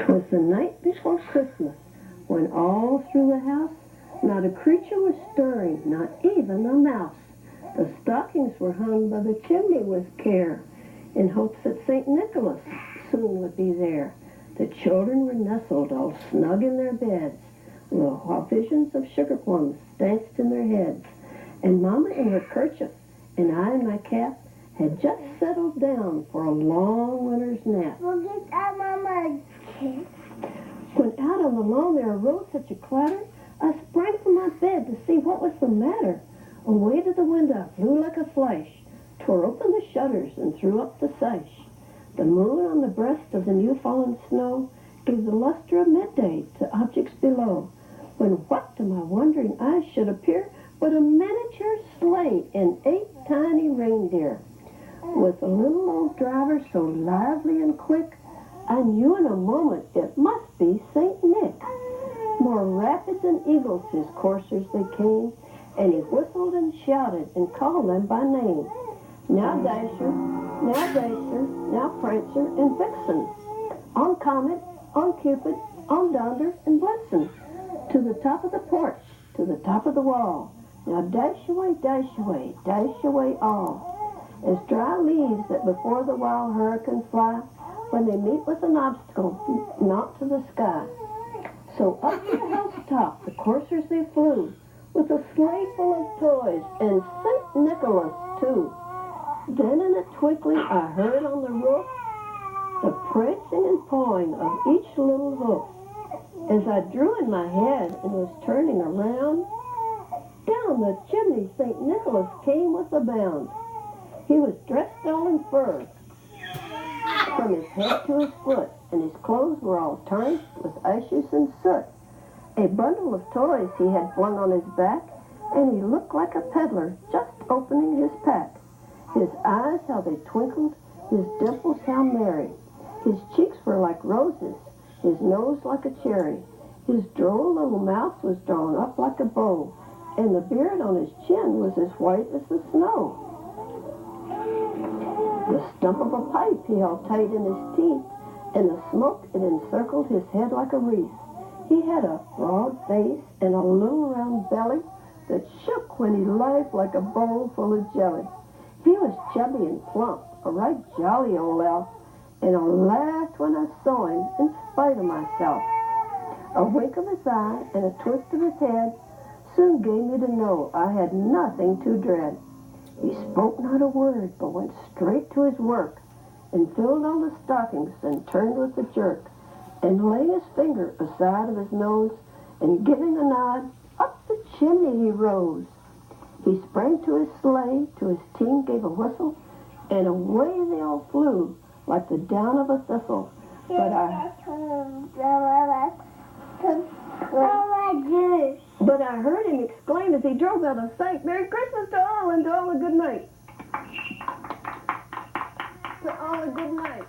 'Twas the night before Christmas, when all through the house not a creature was stirring, not even a mouse. The stockings were hung by the chimney with care, in hopes that St. Nicholas soon would be there. The children were nestled all snug in their beds, while visions of sugar plums danced in their heads. And Mama in her kerchief, and I in my cap, had just settled down for a long winter's nap. We'll get our Mama's kiss. When out on the lawn there arose such a clatter, I sprang from my bed to see what was the matter. Away to the window flew like a flash, tore open the shutters and threw up the sash. The moon on the breast of the new-fallen snow gave the luster of midday to objects below, when what to my wondering eyes should appear but a miniature sleigh and 8 tiny reindeer. With a little old driver so lively and quick, I knew in a moment it must be St. Nick. More rapid than eagles his coursers they came, and he whistled and shouted and called them by name. Now Dasher, now Racer, now Prancer and Vixen, on Comet, on Cupid, on Donder and Blitzen, to the top of the porch, to the top of the wall. Now dash away all. As dry leaves that before the wild hurricane fly, when they meet with an obstacle, mount to the sky. So up to the housetop the coursers they flew, with a sleigh full of toys, and St. Nicholas too. Then in a twinkling I heard on the roof the prancing and pawing of each little hoof. As I drew in my head and was turning around, down the chimney St. Nicholas came with a bound. He was dressed all in fur, from his head to his foot, and his clothes were all tarnished with ashes and soot. A bundle of toys he had flung on his back, and he looked like a peddler just opening his pack. His eyes, how they twinkled, his dimples, how merry. His cheeks were like roses, his nose like a cherry. His droll little mouth was drawn up like a bow, and the beard on his chin was as white as the snow. The stump of a pipe he held tight in his teeth, and the smoke it encircled his head like a wreath. He had a broad face and a little round belly that shook when he laughed like a bowl full of jelly. He was chubby and plump, a right jolly old elf, and I laughed when I saw him in spite of myself. A wink of his eye and a twist of his head soon gave me to know I had nothing to dread. He spoke not a word, but went straight to his work, and filled all the stockings, and turned with a jerk, and laying his finger aside of his nose, and giving a nod, up the chimney he rose. He sprang to his sleigh, to his team gave a whistle, and away they all flew, like the down of a thistle. But I heard him exclaim as he drove out of sight, "Merry Christmas to all, and to all a good night." To all a good night.